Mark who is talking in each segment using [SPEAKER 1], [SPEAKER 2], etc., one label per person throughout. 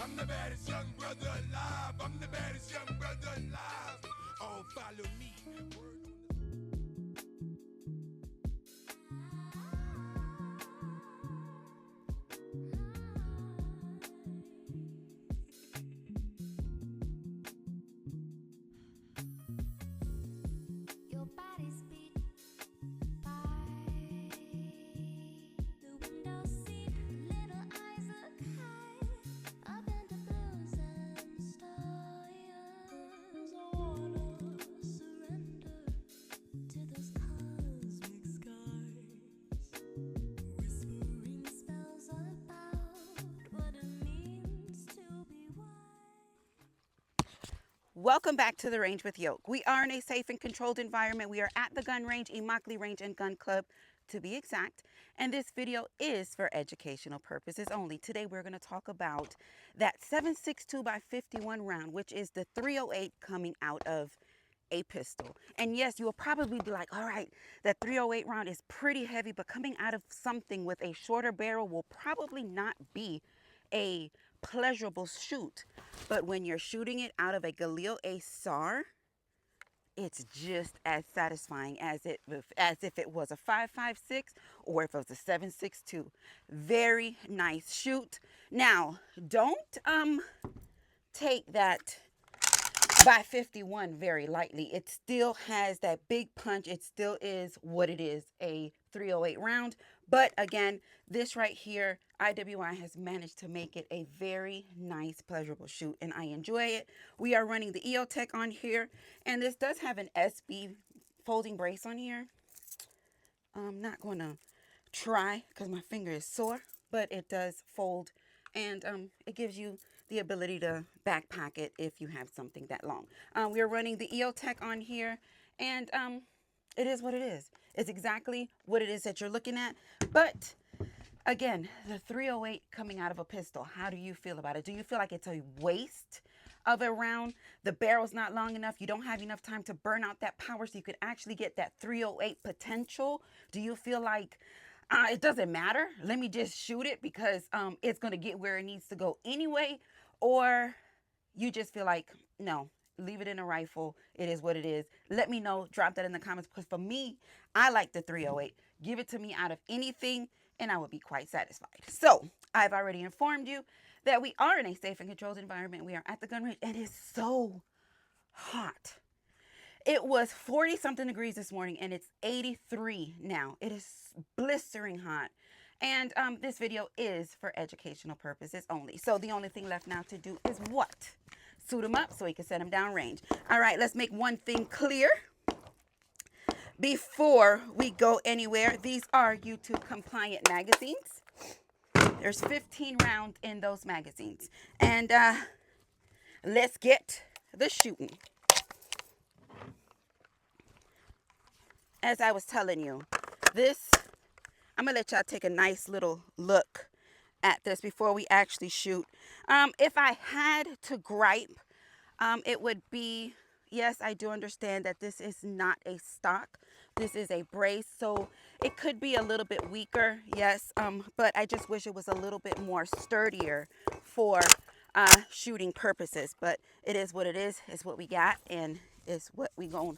[SPEAKER 1] I'm the baddest young brother alive. I'm the baddest young brother alive. Oh, follow me.
[SPEAKER 2] Your body's beat by the window seat. Little eyes look high up into blues and stars. I wanna surrender to those cosmic skies, whispering spells about what it means to be wise.
[SPEAKER 3] Welcome back to the Range with Yoke. We are in a safe and controlled environment. We are at the gun range, Immokalee Range and Gun Club to be exact. And this video is for educational purposes only. Today we're going to talk about that 7.62 by 51 round, which is the 308 coming out of a pistol. And yes, you will probably be like, all right, that 308 round is pretty heavy, but coming out of something with a shorter barrel will probably not be a pleasurable shoot. But when you're shooting it out of a Galil SAR, it's just as satisfying as if it was a 5.56 or if it was a 7.62. Very nice shoot. Now, don't take that by 51 very lightly. It still has that big punch. It still is what it is, a 308 round. But again, this right here, IWI has managed to make it a very nice, pleasurable shoot, and I enjoy it. We are running the EOTech on here, and this does have an SB folding brace on here. I'm not going to try because my finger is sore, but it does fold, and it gives you the ability to backpack it if you have something that long. We are running the EOTech on here, and it is what it is. It's exactly what it is that you're looking at. But again, the 308 coming out of a pistol, how do you feel about it? Do you feel like it's a waste of a round? The barrel's not long enough. You don't have enough time to burn out that power so you could actually get that 308 potential. Do you feel like it doesn't matter, let me just shoot it because it's going to get where it needs to go anyway? Or you just feel like, no, leave it in a rifle. It is what it is. Let me know. Drop that in the comments, because for me, I like the 308. Give it to me out of anything and I would be quite satisfied. So I've already informed you that we are in a safe and controlled environment. We are at the gun range, and it's so hot. It was 40 something degrees this morning, and it's 83 now. It is blistering hot. And this video is for educational purposes only. So the only thing left now to do is what? Suit him up so he can set him down range. All right, let's make one thing clear before we go anywhere. These are YouTube compliant magazines. There's 15 rounds in those magazines. And let's get the shooting. As I was telling you, I'm going to let y'all take a nice little look at this before we actually shoot. If I had to gripe, it would be, yes, I do understand that this is not a stock. This is a brace, so it could be a little bit weaker, yes, but I just wish it was a little bit more sturdier for shooting purposes. But it is what it is. It's what we got, and it's what we gonna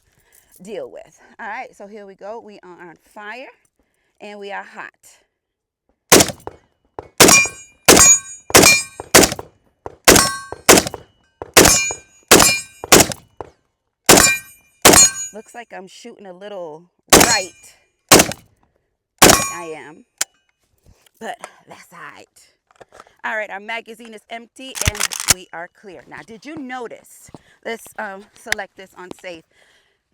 [SPEAKER 3] deal with. All right, so here we go. We are on fire, and we are hot. Looks like I'm shooting a little right. I am, but that's all right. All right, our magazine is empty and we are clear. Now, did you notice? Let's select this on safe.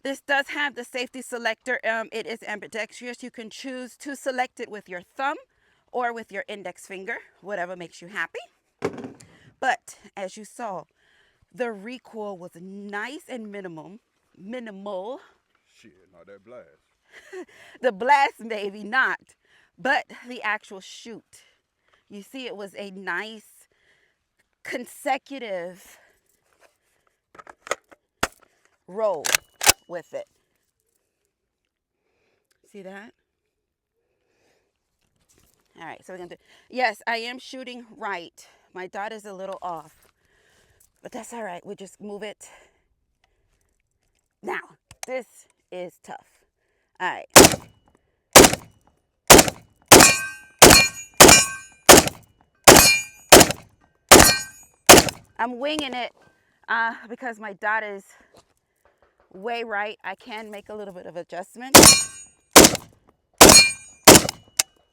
[SPEAKER 3] This does have the safety selector. It is ambidextrous. You can choose to select it with your thumb or with your index finger, whatever makes you happy. But as you saw, the recoil was nice and minimal.
[SPEAKER 1] Shit, not that blast.
[SPEAKER 3] The blast, maybe not, but the actual shoot. You see, it was a nice consecutive roll with it. See that? All right, so we're gonna do, yes, I am shooting right. My dot is a little off, but that's all right. We just move it. Now, this is tough. All right. I'm winging it because my dot is way right. I can make a little bit of adjustment,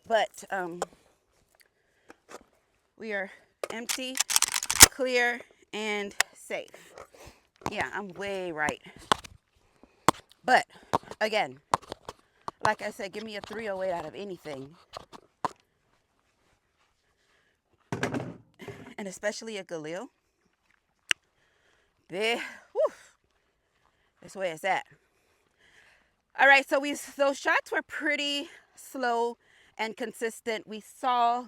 [SPEAKER 3] but we are empty, clear, and safe. Yeah, I'm way right. But again, like I said, give me a 308 out of anything. And especially a Galil. That's where it's at. All right, so those shots were pretty slow and consistent. We saw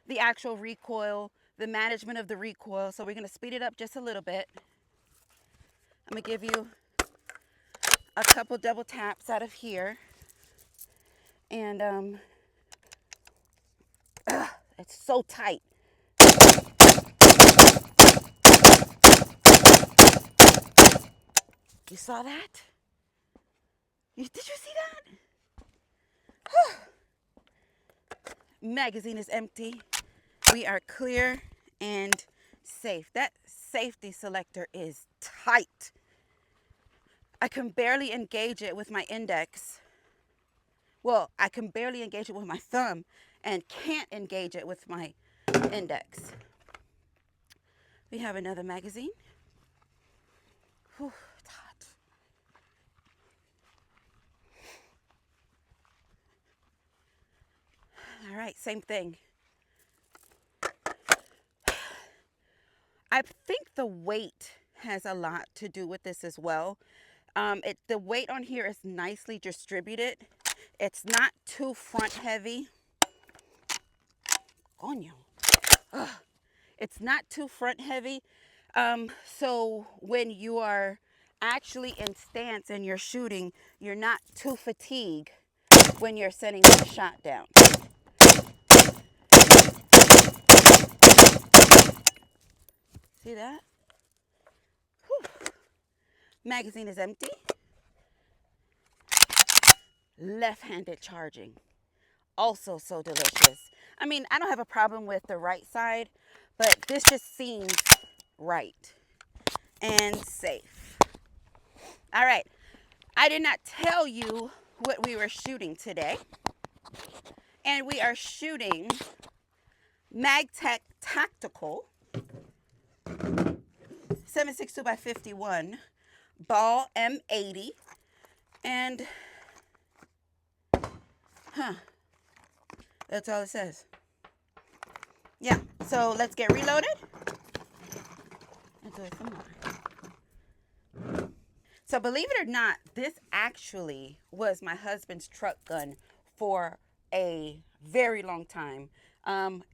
[SPEAKER 3] the actual recoil, the management of the recoil. So we're gonna speed it up just a little bit. I'm gonna give you a couple double taps out of here. And it's so tight. You saw that? Did you see that? Magazine is empty. We are clear and safe. That safety selector is tight. I can barely engage it with my index. Well, I can barely engage it with my thumb and can't engage it with my index. We have another magazine. Whew, it's hot. All right, same thing. I think the weight has a lot to do with this as well. The weight on here is nicely distributed. It's not too front heavy. Coño. Ugh. It's not too front heavy. So when you are actually in stance and you're shooting, you're not too fatigued when you're sending the shot down. See that? Whew. Magazine is empty. Left-handed charging. Also so delicious. I mean, I don't have a problem with the right side, but this just seems right and safe. All right. I did not tell you what we were shooting today. And we are shooting MagTech Tactical 7.62x51 ball M80. And that's all it says. Yeah, so let's get reloaded and do it some more. So believe it or not, this actually was my husband's truck gun for a very long time.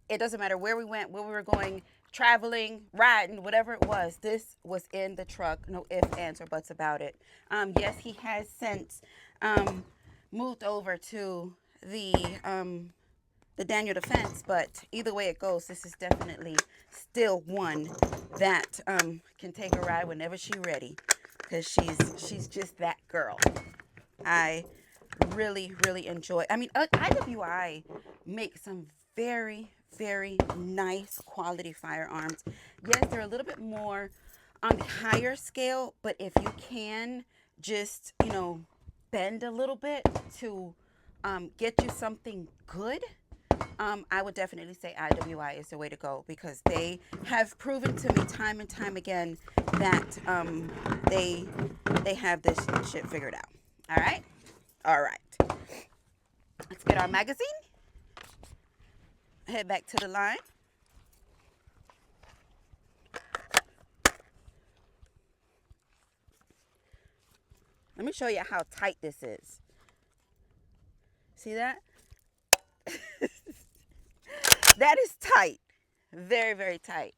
[SPEAKER 3] It doesn't matter where we went, where we were going, traveling, riding, whatever it was, this was in the truck. No ifs, ands, or buts about it. Yes, he has since moved over to the Daniel Defense, but either way it goes, this is definitely still one that can take a ride whenever she's ready, because she's just that girl. I really enjoy. I mean, IWI makes some very nice quality firearms. Yes, they're a little bit more on the higher scale, but if you can just, bend a little bit to get you something good, I would definitely say IWI is the way to go, because they have proven to me time and time again that they have this shit figured out. All right. Let's get our magazine. Head back to the line. Let me show you how tight this is. See that? That is tight. Very tight.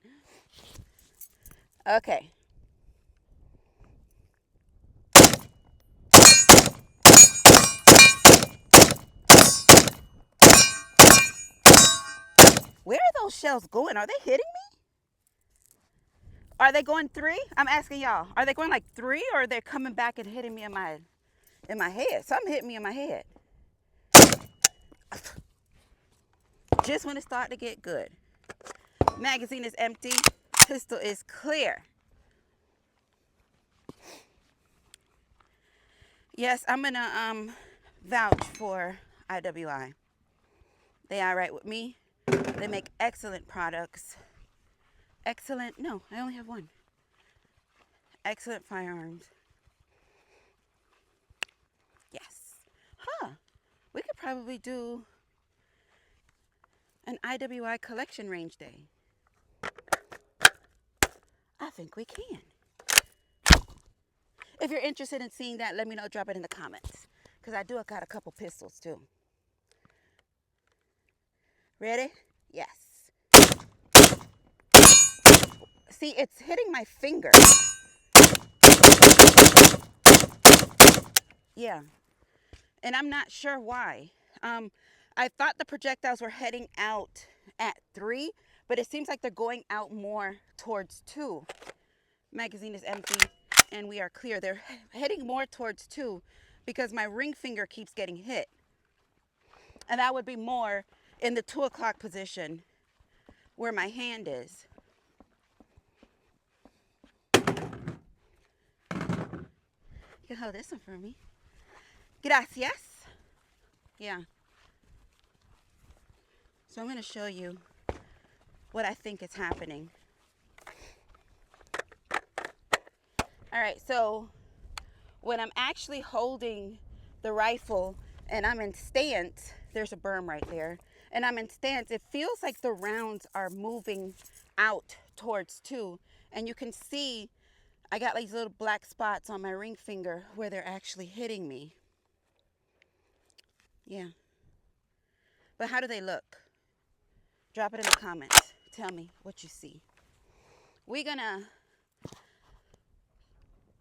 [SPEAKER 3] Okay. Where are those shells going? Are they hitting me? Are they going 3? I'm asking y'all. Are they going like 3, or are they coming back and hitting me in my head? Something hit me in my head. Just when it started to get good. Magazine is empty. Pistol is clear. Yes, I'm gonna vouch for IWI. They are right with me. They make excellent products. Excellent. No, I only have one. Excellent firearms. Yes. Huh. We could probably do an IWI collection range day. I think we can. If you're interested in seeing that, let me know. Drop it in the comments. Because I do got a couple pistols too. Ready? Yes. See, it's hitting my finger. Yeah. And I'm not sure why. I thought the projectiles were heading out at 3, but it seems like they're going out more towards 2. Magazine is empty and we are clear. They're heading more towards 2 because my ring finger keeps getting hit. And that would be more in the 2 o'clock position where my hand is. You can hold this one for me. Gracias. Yeah. So I'm going to show you what I think is happening. All right, so when I'm actually holding the rifle and I'm in stance, there's a berm right there, and I'm in stance, it feels like the rounds are moving out towards 2, and you can see I got these little black spots on my ring finger where they're actually hitting me. Yeah. But how do they look? Drop it in the comments. Tell me what you see. We're gonna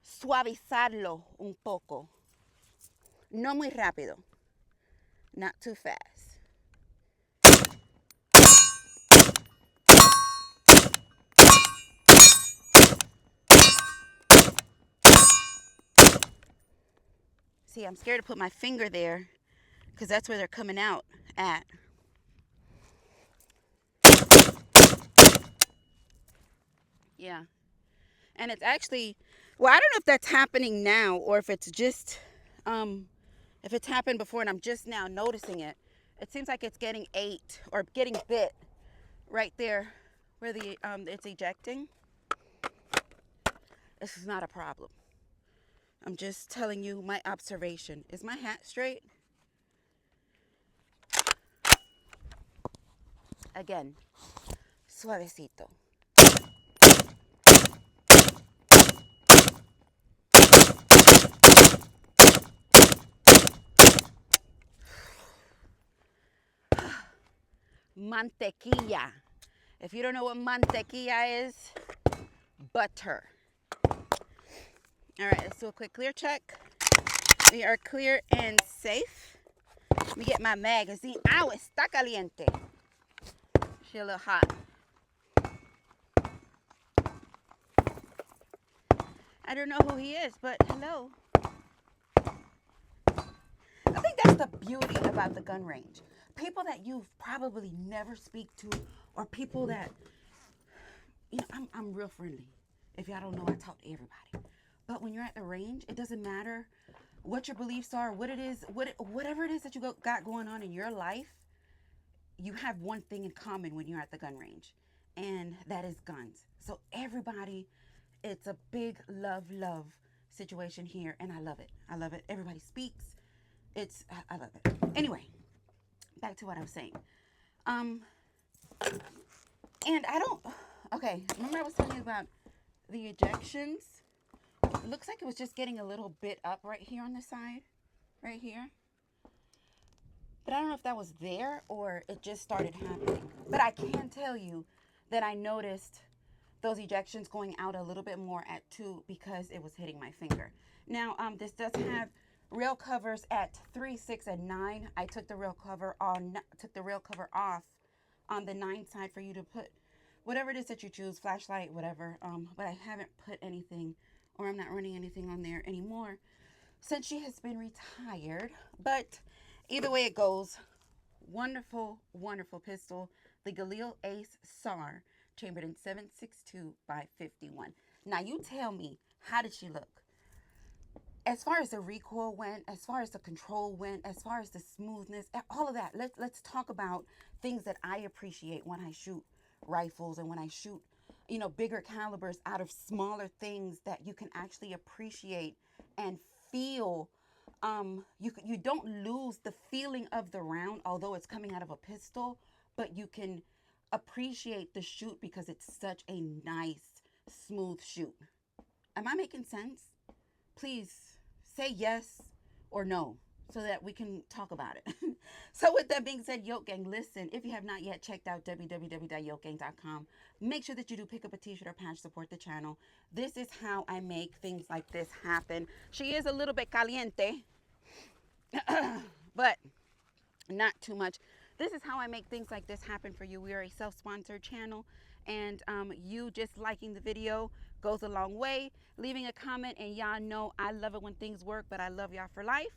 [SPEAKER 3] suavizarlo un poco. No muy rápido. Not too fast. See, I'm scared to put my finger there because that's where they're coming out at. Yeah. And it's actually, well, I don't know if that's happening now or if it's just, if it's happened before and I'm just now noticing it. It seems like it's getting ate or getting bit right there where the it's ejecting. This is not a problem. I'm just telling you my observation. Is my hat straight? Again, suavecito. Mantequilla. If you don't know what mantequilla is, butter. All right, let's do a quick clear check. We are clear and safe. Let me get my magazine. Ow, está caliente. She's a little hot. I don't know who he is, but hello. I think that's the beauty about the gun range. People that you've probably never speak to, or people that, you know, I'm real friendly. If y'all don't know, I talk to everybody. But when you're at the range, it doesn't matter what your beliefs are, what it is, whatever it is that you got going on in your life, you have one thing in common when you're at the gun range, and that is guns. So everybody, it's a big love situation here, and I love it. I love it. Everybody speaks. I love it. Anyway, back to what I was saying. And okay, remember I was telling you about the ejections? It looks like it was just getting a little bit up right here on the side, right here. But I don't know if that was there or it just started happening. But I can tell you that I noticed those ejections going out a little bit more at 2 because it was hitting my finger. Now, this does have rail covers at 3, 6, and 9. I took the rail cover off on the 9 side for you to put whatever it is that you choose, flashlight, whatever. But I haven't put anything, or I'm not running anything on there anymore since she has been retired. But either way it goes, wonderful, wonderful pistol. The Galil Ace SAR, chambered in 7.62 by 51. Now you tell me, how did she look? As far as the recoil went, as far as the control went, as far as the smoothness, all of that. Let's talk about things that I appreciate when I shoot rifles and when I shoot, bigger calibers out of smaller things that you can actually appreciate and feel. You don't lose the feeling of the round, although it's coming out of a pistol, but you can appreciate the shoot because it's such a nice, smooth shoot. Am I making sense? Please say yes or no so that we can talk about it. So with that being said, Yoke Gang, listen, if you have not yet checked out www.yokegang.com, make sure that you do pick up a t-shirt or patch, support the channel. This is how I make things like this happen. She is a little bit caliente, but not too much. This is how I make things like this happen for you. We are a self-sponsored channel, and you just liking the video goes a long way. Leaving a comment, and y'all know I love it when things work, but I love y'all for life.